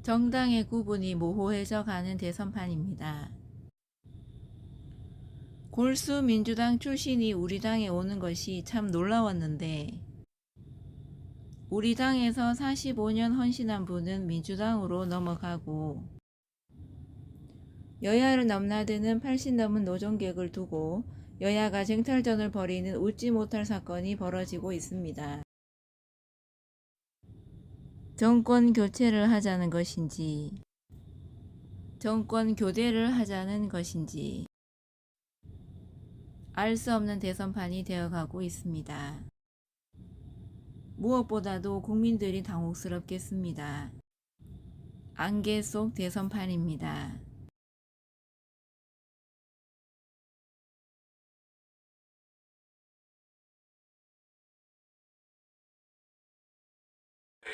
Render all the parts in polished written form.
정당의 구분이 모호해져 가는 대선판입니다. 골수 민주당 출신이 우리 당에 오는 것이 참 놀라웠는데 우리 당에서 45년 헌신한 분은 민주당으로 넘어가고 여야를 넘나드는 80 넘은 노정객을 두고 여야가 쟁탈전을 벌이는 웃지 못할 사건이 벌어지고 있습니다. 정권 교체를 하자는 것인지 정권 교대를 하자는 것인지 알 수 없는 대선판이 되어가고 있습니다. 무엇보다도 국민들이 당혹스럽겠습니다. 안개 속 대선판입니다.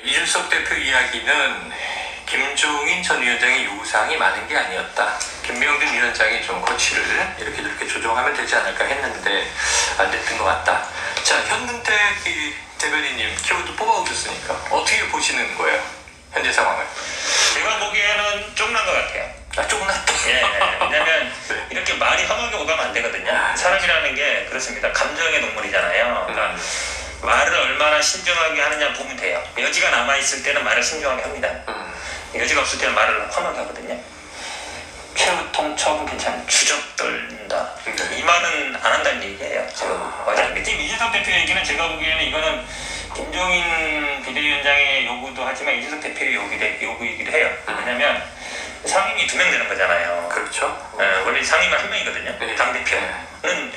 이준석 대표 이야기는 김종인 전 위원장의 요구사항이 많은 게 아니었다. 김명준 위원장이 좀 거취를 이렇게 저렇게 조정하면 되지 않을까 했는데 안 됐던 것 같다. 자, 현근택 대변인님 키워드 뽑아오셨으니까 어떻게 보시는 거예요? 현재 상황을? 제가 보기에는 쫑난 것 같아요. 아, 조금 낫다. 예, 왜냐면 네. 이렇게 말이 험하게 오가면 안 되거든요. 사람이라는 게 그렇습니다. 감정의 동물이잖아요. 그러니까 말을 얼마나 신중하게 하느냐 보면 돼요. 여지가 남아있을 때는 말을 신중하게 합니다. 여지가 없을 때는 말을 험하게 하거든요. 최후통첩은 괜찮아요. 주접 떨린다. 이 말은 안 한다는 얘기예요. 지금 맞아요. 지금 이준석 대표 얘기는 제가 보기에는 이거는 김종인 비대위원장의 요구도 하지만 이준석 대표의 요구이기도 해요. 왜냐면 상임이 2명 되는 거잖아요. 그렇죠. 원래 상임은 1명이거든요. 네. 당대표는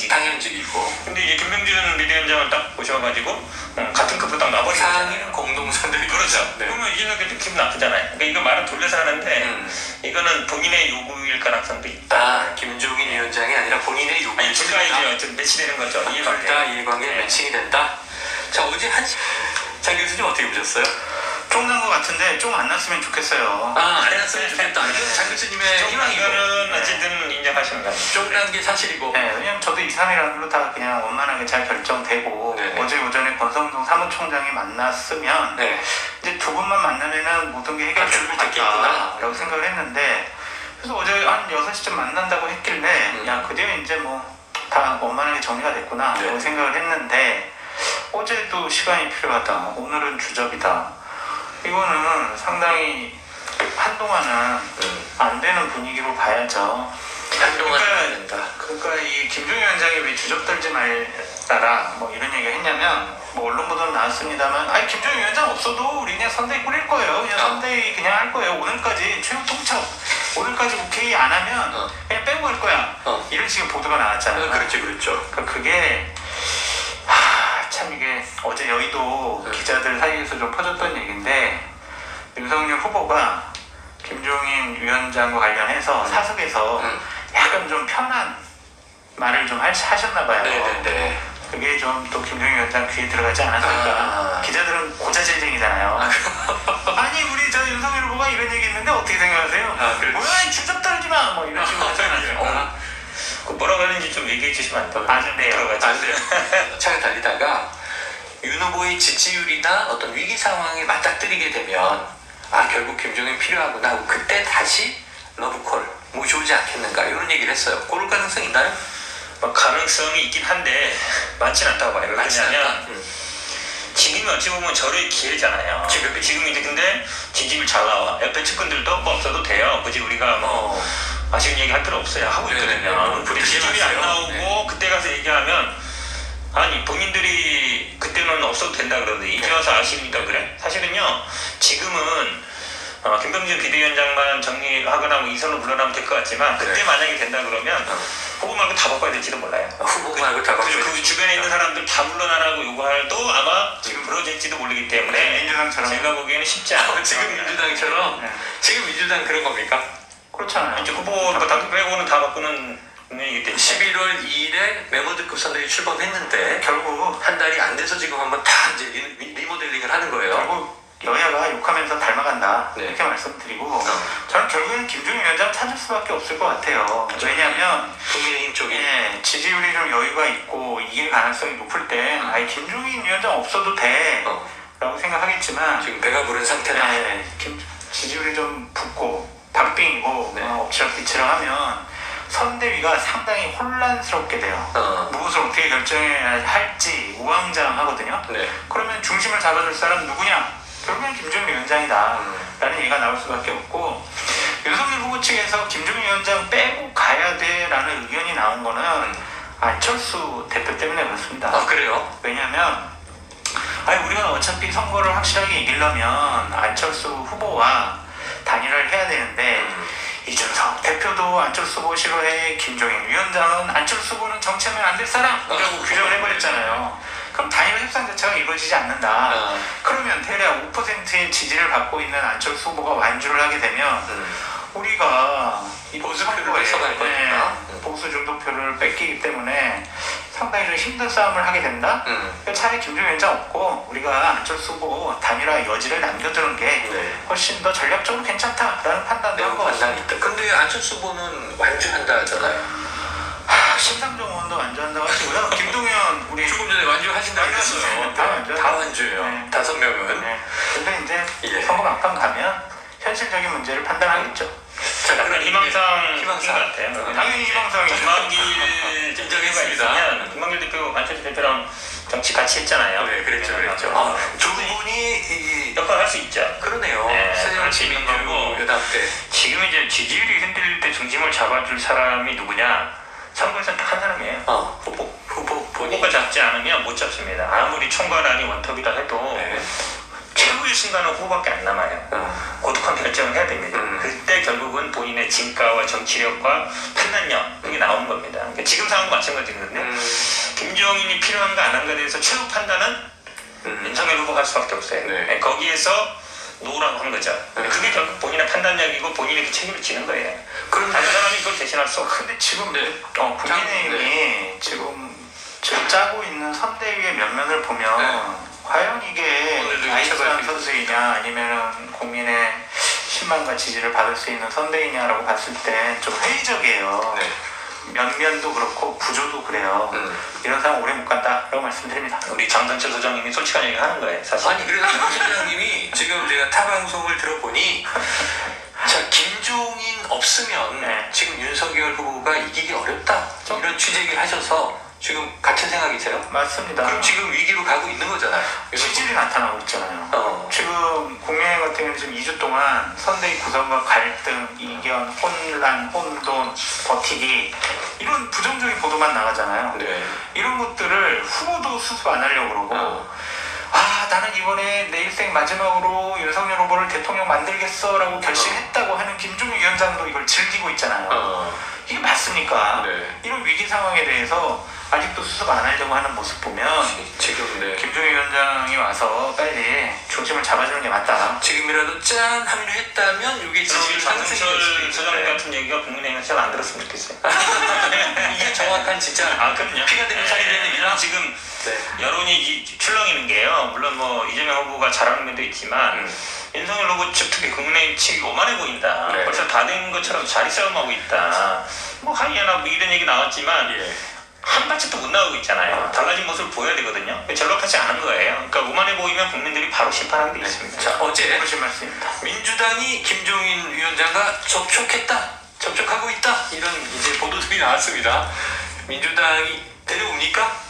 당연직이고. 근데 이제 김명준 비대위원장을 딱 모셔가지고 같은 급으로 딱 놔버리고. 상임은 공동선대위. 그렇죠. 네. 그러면 이준석 대표 기분 나쁘잖아요. 그러니까 이거 말은 돌려서 하는데 이거는 본인의 요구일 가능성도 있다. 아, 김종인 위원장이 아니라 본인의 요구. 아니, 둘다 이제 어쨌든 매치되는 거죠. 둘 다 이해관계 매칭이 된다. 자, 어제 장 교수님 어떻게 보셨어요? 쫑난 것 같은데 좀 안 났으면 좋겠어요. 아, 안 났으면 좋겠다. 이건 장 교수님의 희망이고. 이거는 어쨌든 인정하시는 겁니다. 쫑난 게 사실이고. 네, 왜냐면 저도 2, 3일로 다 그냥 원만하게 잘 결정되고 네네. 어제 오전에 권성동 사무총장이 만났으면 네. 이제 두 분만 만나면은 모든 게 해결될 것 같다라고 생각을 했는데 그래서 어제 한 6시쯤 만난다고 했길래 야, 그대로 이제 뭐 다 원만하게 정리가 됐구나 라고 생각을 했는데 어제도 시간이 필요하다. 오늘은 주접이다. 이거는 상당히 한동안은 안 되는 분위기로 봐야죠. 한동안 안 된다. 그러니까 이 김종인 위원장이 왜 주접 떨지 말아라 뭐 이런 얘기를 했냐면 뭐 언론 보도는 나왔습니다만 아니 김종인 위원장 없어도 우리 그냥 선대위 꾸릴 거예요. 그냥 선대위 그냥 할 거예요. 오늘까지 최후 통첩 오늘까지 국회의 안 하면 그냥 빼고 갈 거야. 이런 식의 보도가 나왔잖아요. 그렇죠. 그러니까 그게 참 이게 어제 여의도 기자들 사이에서 좀 퍼졌던 얘기인데 윤석열 후보가 김종인 위원장과 관련해서 사석에서 약간 좀 편한 말을 좀 하셨나 봐요. 네네네. 그게 좀 또 김종인 위원장 귀에 들어가지 않았을까. 기자들은 고자질쟁이잖아요. 아니 우리 저 윤석열 후보가 이런 얘기 했는데 어떻게 생각하세요? 뭐야 주접 떨지 마! 뭐 이런 식으로 하잖아요. 그 뭐라고 하는지 좀 얘기해 주시면 안 돼요? 안 돼요. 안 돼요. 차에 달리다가 윤 후보의 지지율이나 어떤 위기 상황에 맞닥뜨리게 되면 아, 결국 김종인 필요하구나 하고 그때 다시 러브콜 모셔오지 않겠는가 이런 얘기를 했어요. 그럴 가능성 있나요? 가능성이 있긴 한데 많지는 않다고 봐요. 왜냐면 지금이 어찌 보면 저의 기회잖아요. 지금 이제 근데 지지율 잘 나와. 옆에 측근들도 뭐 없어도 돼요. 굳이 우리가 뭐 아쉬운 얘기 할 필요 없어요. 하고 있거든요. 우리 지지율이 안 나오고 그때 가서 얘기하면 아니 본인들이 그때는 없어도 된다 그러는데 이제 와서 아쉬우니까 그래? 사실은요 지금은 김병준 비대위원장만 정리하거나 뭐 이선으로 물러나면 될 것 같지만 그때 만약에 된다 그러면 후보 말고 다 바꿔야 될지도 몰라요. 후보 말고 다 바꿔야 그 주변에 있는 사람들 다 물러나라고 요구할도 아마 지금 그러질지도 모르기 때문에 민주당처럼 제가 보기에는 쉽지 않아요. 지금 민주당처럼 지금 민주당 그런 겁니까? 그렇잖아요. 이제 후보 당표 빼고는 다 바꾸는 분명이기 때문에 11월 2일에 메모드급 선대위 출범했는데 결국 한 달이 안 돼서 지금 한번 다 이제 리모델링을 하는 거예요. 결국 여야가 욕하면서 닮아간다 네. 이렇게 말씀드리고 저는 결국은 김종인 위원장 찾을 수밖에 없을 것 같아요. 왜냐하면 국민의힘 쪽이 지지율이 좀 여유가 있고 이길 가능성이 높을 때 아예 김종인 위원장 없어도 돼 라고 생각하겠지만 지금 배가 부른 상태다. 지지율이 좀 붙고 박빙이고 네. 엎치락뒤치락 하면 선대위가 상당히 혼란스럽게 돼요. 무엇을 어떻게 결정해야 할지 우왕좌왕하거든요. 네. 그러면 중심을 잡아줄 사람 누구냐? 결국엔 김종인 위원장이다 라는 얘기가 나올 수밖에 없고, 윤석열 후보 측에서 김종인 위원장 빼고 가야 돼 라는 의견이 나온 거는 안철수 대표 때문에 그렇습니다. 아, 그래요? 왜냐면 우리가 어차피 선거를 확실하게 이기려면 안철수 후보와 단일화를 해야 되는데 이준석 대표도 안철수 후보 싫어해, 김종인 위원장은 안철수 후보는 정치하면 안 될 사람이라고 규정을 해버렸잖아요. 그럼 단일화 협상 자체가 이루어지지 않는다. 그러면 대략 5%의 지지를 받고 있는 안철수 후보가 완주를 하게 되면 우리가 이 보수표를 뺏어갈 거니까. 보수 중도표를 뺏기기 때문에 상당히 좀 힘든 싸움을 하게 된다. 차라리 김종인 위원장 없고 우리가 안철수 후보 단일화 여지를 남겨두는 게 네. 훨씬 더 전략적으로 괜찮다라는 판단도 한 것 같습니다. 판단이 있다. 근데 안철수 후보는 완주한다 하잖아요. 심상정 의원도 완주한다고 하시고요. 김동연 우리 조금 전에 완주하신다고 완주하셨어요. 그랬어요. 다 완주예요. 네. 5명은. 네. 근데 이제 예. 선거 막판 가면 현실적인 문제를 판단하겠죠. 약간 희망사항인 희망사항. 것 같아요. 당연히 희망사항이죠. 김만길 인정했습니다. 김만길 대표, 안철수 대표랑 정치 같이 했잖아요. 네, 그랬죠. 두 분이 역할 할 수 있죠. 그러네요. 네, 새누리당 그럴 수 있는 거고. 여당 때. 지금 이제 지지율이 흔들릴 때 중심을 잡아줄 사람이 누구냐? 선거에서는 딱 한 사람이에요. 후보 본인. 후보가 잡지 않으면 못 잡습니다. 아무리 총괄안이 원톱이라 해도 네. 최후의 순간은 후보밖에 안 남아요. 고독한 결정을 해야 됩니다. 그때 결국은 본인의 진가와 정치력과 판단력 이게 나오는 겁니다. 그러니까 지금 상황도 마찬가지인데 김종인이 필요한가 안 한가에 대해서 최후 판단은 윤석열 후보가 할 수밖에 없어요. 네. 거기에서 놓으라고 한 거죠. 그게 결국 본인의 판단력이고 본인의 그 책임을 지는 거예요. 그럼 다른 사람이 그걸 대신할 수 없어요. 근데 지금 네. 국민의힘이 지금 짜고 있는 선대위의 면면을 보면 과연 이게 오늘도 나이스한 선수이냐 아니면 국민의 신망과 지지를 받을 수 있는 선대위냐라고 봤을 때 좀 회의적이에요. 네. 면면도 그렇고 구조도 그래요. 이런 사람 오래 못 간다라고 말씀드립니다. 우리 장성철 소장님이 솔직한 얘기 하는 거예요, 사실. 아니 그래서 장 소장님이 지금 제가 타 방송을 들어보니 자 김종인 없으면 네. 지금 윤석열 후보가 이기기 어렵다 이런 취재 얘기를 하셔서 지금 같은 생각이세요? 맞습니다. 그럼 지금 위기로 가고 있는 거잖아요. 실질이 나타나고 있잖아요. 지금 국민의힘 같은 경우는 지금 2주 동안 선대위 구성과 갈등, 이견, 혼란, 혼돈, 버티기 이런 부정적인 보도만 나가잖아요. 네. 이런 것들을 후보도 수습 안 하려고 그러고 나는 이번에 내 일생 마지막으로 윤석열 후보를 대통령 만들겠어 라고 결심했다고 하는 김종인 위원장도 이걸 즐기고 있잖아요. 이게 맞습니까? 네. 이런 위기 상황에 대해서 아직도 수습 안 하려고 하는 모습 보면 지금 네. 김종인 위원장이 와서 빨리 중심을 잡아주는 게 맞다. 지금이라도 짠 합류를 했다면 이게 지지율 상승이 될 수도 장성철 소장님 있는데 같은 얘기가 국민의힘에서 잘 안 들었으면 좋겠어요. 이게 정확한 진짜 그럼요. 피가 되는 살이 되는 일이라 지금 네. 여론이 출렁이는 게요. 물론 뭐 이재명 후보가 잘하는 면도 있지만 윤석열 후보 측 특히 국민의힘 측이 오만해 보인다. 네. 벌써 다 된 것처럼 자리 싸움하고 있다. 뭐 하이에나 뭐 이런 얘기 나왔지만 한 발짝도 못 나오고 있잖아요. 달라진 모습을 보여야 되거든요. 전락하지 않은 거예요. 그러니까 오만해 보이면 국민들이 바로 심판하게 돼 있습니다. 자 어제 그러신 말씀입니다. 민주당이 김종인 위원장과 접촉하고 있다 이런 이제 보도들이 나왔습니다. 민주당이 데려옵니까?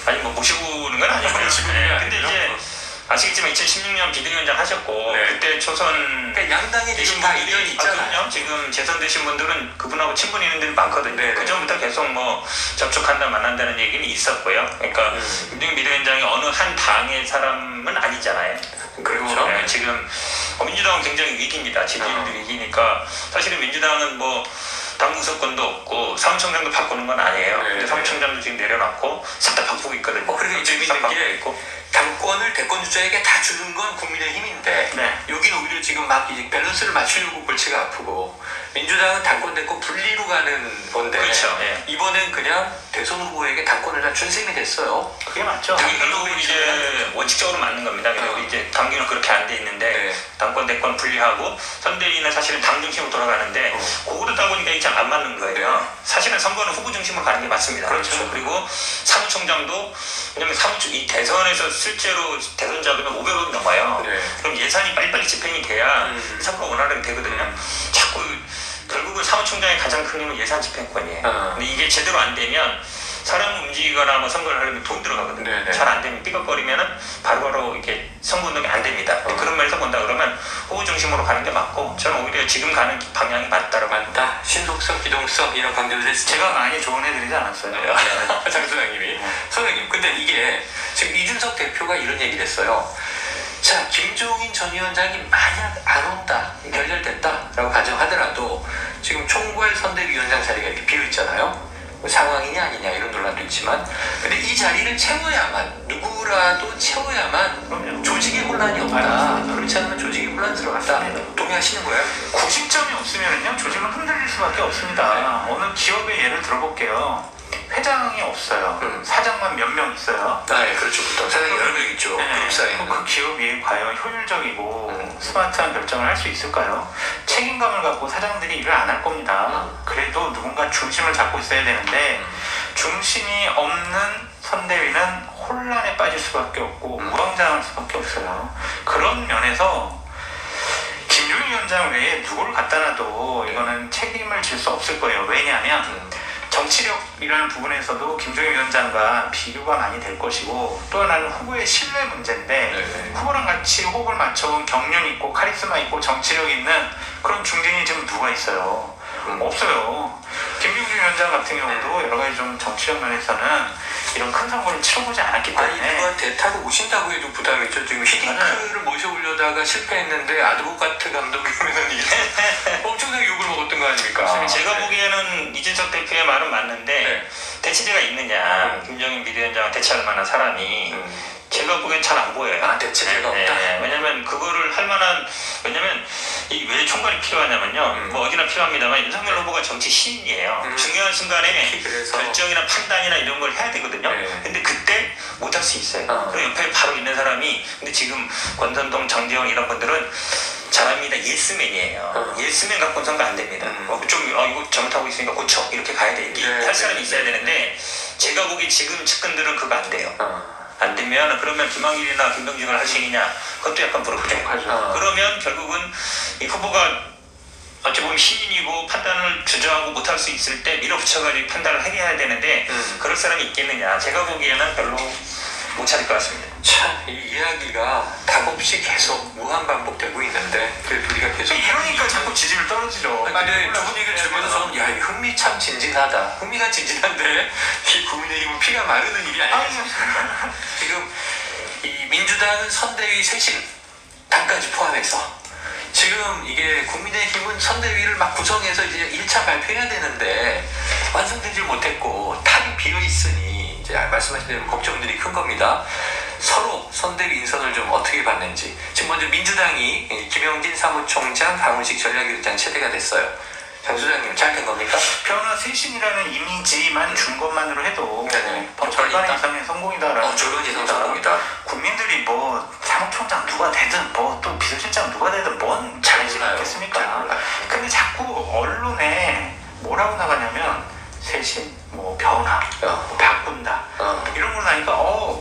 아니 뭐 모시고 오는 건 아니고요. 모시고 네. 오는 건 근데 아니고요. 이제 아시겠지만 2016년 비대위원장 하셨고 네. 그때 초선 그러니까 양당에 지금 다 의견이 있잖아요. 그럼요. 지금 재선되신 분들은 그분하고 친분 있는 분들이 많거든요. 네, 네. 그 전부터 계속 뭐 접촉한다 만난다는 얘기는 있었고요. 그러니까 김종인 비대위원장이 어느 한 당의 사람은 아니잖아요. 그렇죠. 네, 지금 민주당은 굉장히 위기입니다. 지지율도 위기니까 사실은 민주당은 뭐 당무석권도 없고 사무총장도 바꾸는 건 아니에요. 네, 근데 네. 사무총장도 지금 내려놨고 싹 다 바꾸고 있거든요. 그리고 재밌는 싹 바꾸고 게 있고. 당권을 대권 주자에게 다 주는 건 국민의힘인데 네. 여기는 오히려 지금 막 이제 밸런스를 맞추려고 골치가 아프고 민주당은 당권 대권 분리로 가는 건데 그렇죠. 예. 이번엔 그냥 대선 후보에게 당권을 다 준 셈이 됐어요. 그게 맞죠. 이게 결국은 이제 원칙적으로 맞는 겁니다. 근데 우리 이제 당규는 그렇게 안 돼 있는데 네. 당권 대권 분리하고 선대위는 사실은 당 중심으로 돌아가는데 그거를 다 보니까 이게 잘 안 맞는 거예요. 사실은 선거는 후보 중심으로 가는 게 맞습니다. 그렇죠. 그리고 사무총장도 왜냐면 이 대선에서 실제로 대선 자금이 500억이 넘어요. 네. 그럼 예산이 빨리빨리 집행이 돼야 사고가 원활하게 되거든요. 자꾸 결국은 사무총장의 가장 큰 힘은 예산 집행권이에요. 근데 이게 제대로 안 되면 사람 움직이거나 뭐 선거를 하려면 돈 들어가거든요. 네네. 잘 안 되면 삐걱거리면은 바로바로 이렇게 선거 운동이 안 됩니다. 그런 면에서 본다 그러면 후보 중심으로 가는 게 맞고 저는 오히려 지금 가는 방향이 맞다라고 맞다. 신속성, 기동성 이런 강조를 했습니다. 제가 많이 조언해드리지 않았어요. 장 소장님이. 소장님, 근데 이게 지금 이준석 대표가 이런 얘기를 했어요. 자, 김종인 전 위원장이 만약 안 온다, 결렬됐다라고 가정하더라도 지금 총괄 선대위원장 자리가 이렇게 비어 있잖아요. 뭐 상황이냐 아니냐 이런 논란도 있지만, 근데 이 자리를 채워야만, 누구라도 채워야만 조직의 혼란이 없다. 그렇지 않으면 조직이 혼란스러웠다. 동의하시는 거예요? 90점이 없으면요 조직은 흔들릴 수밖에 없습니다. 어느 기업의 예를 들어볼게요. 회장이 없어요. 사장만 몇 명 있어요. 아, 예, 그렇죠. 보통 사장이 여러 명 있죠. 그룹사에는. 그 기업이 과연 효율적이고 스마트한 결정을 할 수 있을까요? 책임감을 갖고 사장들이 일을 안 할 겁니다. 그래도 누군가 중심을 잡고 있어야 되는데 중심이 없는 선대위는 혼란에 빠질 수밖에 없고 우왕좌왕할 수밖에 없어요. 그런 면에서 김종인 위원장 외에 누구를 갖다 놔도 이거는 책임을 질 수 없을 거예요. 왜냐하면 정치력이라는 부분에서도 김종인 위원장과 비교가 많이 될 것이고, 또 하나는 후보의 신뢰 문제인데 후보랑 같이 호흡을 맞춰온 경륜 있고 카리스마 있고 정치력 있는 그런 중진이 지금 누가 있어요? 없어요. 김종인 위원장 같은 경우도 여러 가지 좀 정치력 면에서는 이런 큰 선거를 치러보지 않았기 때문에 누가 대타로 오신다고 해도 부담이죠. 지금 히딩크를 모셔오려다가 실패했는데 아드보카트 감독이면 이게 엄청나게 욕을 먹었던 거 아닙니까? 제가 보기에는 이준석 대표의 말은 맞는데 대치제가 있느냐, 김종인 비대위원장을 대체할 만한 사람이 제가 보기엔 잘 안 보여요. 아, 대체제가 없다. 왜냐면 그거를 할 만한, 왜냐면 이 왜 총괄이 필요하냐면요. 뭐 어디나 필요합니다만 윤석열 후보가 정치 시인이에요. 중요한 순간에 그래서. 결정이나 판단이나 이런 걸 해야 되거든요. 근데 그때 못 할 수 있어요. 그리고 옆에 바로 있는 사람이, 근데 지금 권선동, 장재원 이런 분들은 잘합니다. 예스맨이에요. 예스맨 갖고는 선거 안 됩니다. 이거 잘못하고 있으니까 고쳐. 이렇게 가야 돼. 이렇게 할 사람이 있어야 되는데 제가 보기 지금 측근들은 그거 안 돼요. 안 되면 그러면 김한길이나 김병준을 할 수 있느냐, 그것도 약간 부족하죠. 그러면 결국은 이 후보가 어찌 보면 신인이고 판단을 주저하고 못할 수 있을 때 밀어붙여가지고 판단을 해야 되는데 그럴 사람이 있겠느냐, 제가 보기에는 별로 못 찾을 것 같습니다. 참, 이 이야기가 답 없이 계속 무한 반복되고 있는데 그래도 우리가 계속 이러니까 자꾸 지지율 떨어지죠. 근데 두 분 얘기를 들으면서 저는 야, 이 흥미 참 진진하다. 흥미가 진진한데 이 국민의힘은 피가 마르는 일이 아니겠습니까? 지금 이 민주당은 선대위 쇄신 당까지 포함해서 지금 이게 국민의힘은 선대위를 막 구성해서 이제 1차 발표해야 되는데 완성되지 못했고 탑이 비어 있으니 이제 말씀하신 대로 걱정들이 큰 겁니다. 서로 선대위 인선을 좀 어떻게 봤는지. 지금 먼저 민주당이 김영진 사무총장, 강훈식 전략위원장 체대가 됐어요. 장 소장님, 잘 된 겁니까? 변화 쇄신이라는 이미지만 준 것만으로 해도 절반 절반 이상의 성공이다라는 절반 이상 성공이다. 국민들이 뭐 사무총장 누가 되든 뭐 또 비서실장 누가 되든 뭔 잘하지 않겠습니까? 근데 자꾸 언론에 뭐라고 나가냐면 쇄신, 뭐 변화, 뭐 바꾼다 이런 걸 나니까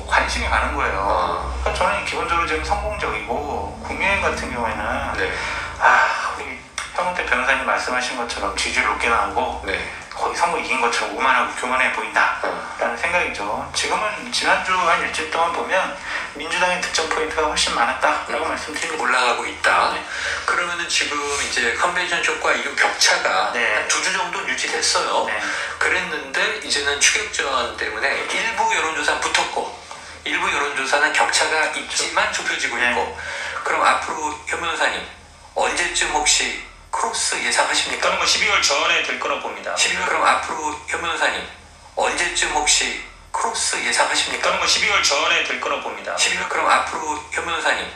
관심이 가는 거예요. 그러니까 저는 기본적으로 지금 성공적이고 국민의힘 같은 경우에는 우리 현문태 변호사님 말씀하신 것처럼 지지율 높게 나오고 거의 선거 이긴 것처럼 오만하고 교만해 보인다라는 생각이죠. 지금은 지난주 한 일주일 동안 보면 민주당의 득점 포인트가 훨씬 많았다라고 말씀드립니다. 올라가고 있다. 그러면은 지금 이제 컨벤션 쪽과 이 격차가 한 2주 정도 유지됐어요. 그랬는데 이제는 추격전 때문에 일부 여론조사는 붙었고 일부 여론조사는 격차가 있지만 좁혀지고 있고, 그럼 앞으로 현 변호사님 언제쯤 혹시 크로스 예상하십니까? 저는 뭐 12월 전에 될 거라고 봅니다. 12월, 그럼 앞으로 현 변호사님 언제쯤 혹시 크로스 예상하십니까? 저는 뭐 12월 전에 될 거라고 봅니다. 12월, 그럼 앞으로 현 변호사님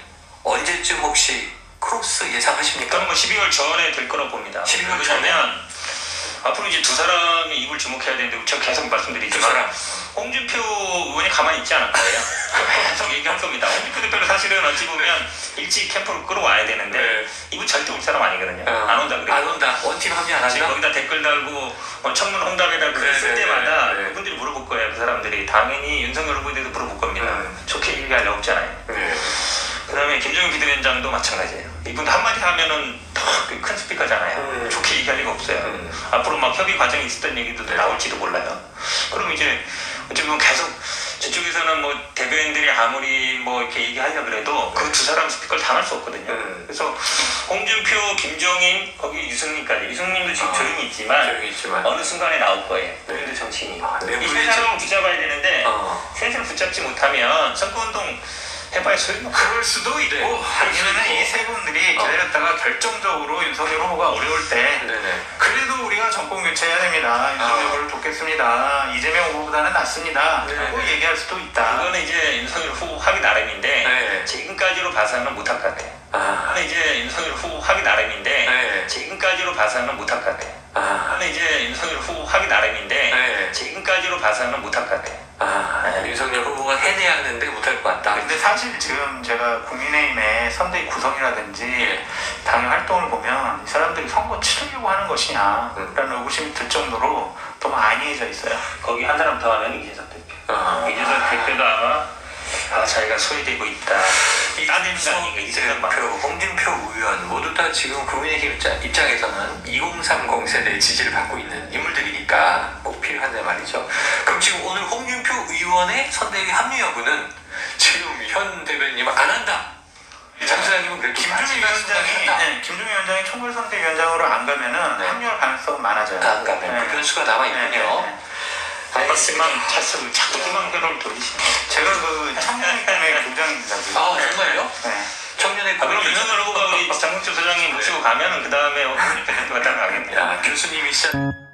언제쯤 혹시 크로스 예상하십니까? 저는 뭐 12월 전에 될 거라고 봅니다. 12월 전에? 왜냐면 앞으로 이제 두 사람의 입을 주목해야 되는데 제가 계속 말씀드리지만 홍준표 의원이 가만히 있지 않을 거예요. 계속 얘기할 겁니다. 홍준표 대표는 사실은 어찌 보면 일찍 캠프로 끌어와야 되는데 이분 절대 올 사람 아니거든요. 안 온다 그래요. 안 온다. 원팀 합류 안 한다. 지금 거기다 댓글 달고 청문 홍답에다 글을 쓸 때마다 그분들이 물어볼 거예요. 그 사람들이 당연히 윤석열 후보에 대해서 물어볼 겁니다. 위원장도 마찬가지예요. 이분 한마디 하면은 더 큰 스피커잖아요. 좋게 얘기할 리가 없어요. 앞으로 막 협의 과정에 있었던 얘기도 나올지도 몰라요. 그럼 이제 어쩌면 계속 저쪽에서는 뭐 대변인들이 아무리 뭐 이렇게 얘기하려 그래도 그 두 사람 스피커를 당할 수 없거든요. 그래서 홍준표, 김종인, 거기 유승민까지. 유승민도 지금 조용히 있지만 어느 순간에 나올 거예요. 그런데 정치인이. 이 세 사람을 붙잡아야 되는데 셋을 붙잡지 못하면 선거운동 해봐야 소용없어. 그럴 수도 있고 아니면은 이 세 분들이 기다렸다가 결정적으로 윤석열 후보가 어려울 때 그래도 우리가 정권 교체해야 됩니다. 윤석열 후보를 돕겠습니다. 이재명 후보보다는 낫습니다. 라고 얘기할 수도 있다. 그거는 이제 윤석열 후보 하기 나름인데 지금까지로 봐서는 못할 것 같아요. 그거는 이제 윤석열 후보 하기 나름인데 지금까지로 봐서는 못할 것 같아요. 그거는 이제 윤석열 후보 하기 나름인데 지금까지로 봐서는 못할 것 같아요. 윤석열 후보가 해내야 하는데 못할 것 같다. 근데 사실 지금 제가 국민의힘의 선대위 구성이라든지 당의 활동을 보면 이 사람들이 선거 치르려고 하는 것이냐 라는 의구심이 들 정도로 더 많이 해져 있어요. 거기 한 사람 더 하면 이재석 대표. 이재석 대표가 아마 자기가 소외되고 있다. 따뜻한 이재명 대표, 홍준표 의원 모두 다 지금 국민의힘 입장에서는 2030 세대의 지지를 받고 있는 인물들이니까 꼭 필요한데 말이죠. 그럼 지금 오늘 홍준표 의원의 선대위 합류 여부는 지금 현 대변인은 안 한다. 장수장님은 그래도 김종인 위원장이 총괄선대위원장으로 안 가면은 합류할 가능성은 많아져요. 안 가면 그 변수가 남아 있군요. 알겠지만 자꾸 희망회로를 돌리시네. 제가 그 청년의 꿈의 교장입니다. 정말요? 네. 청년의 그럼 윤석열 후보가 우리 장국주 소장님 모시고 가면은 그 다음에 대표가 따라가겠네요. 교수님이 시작.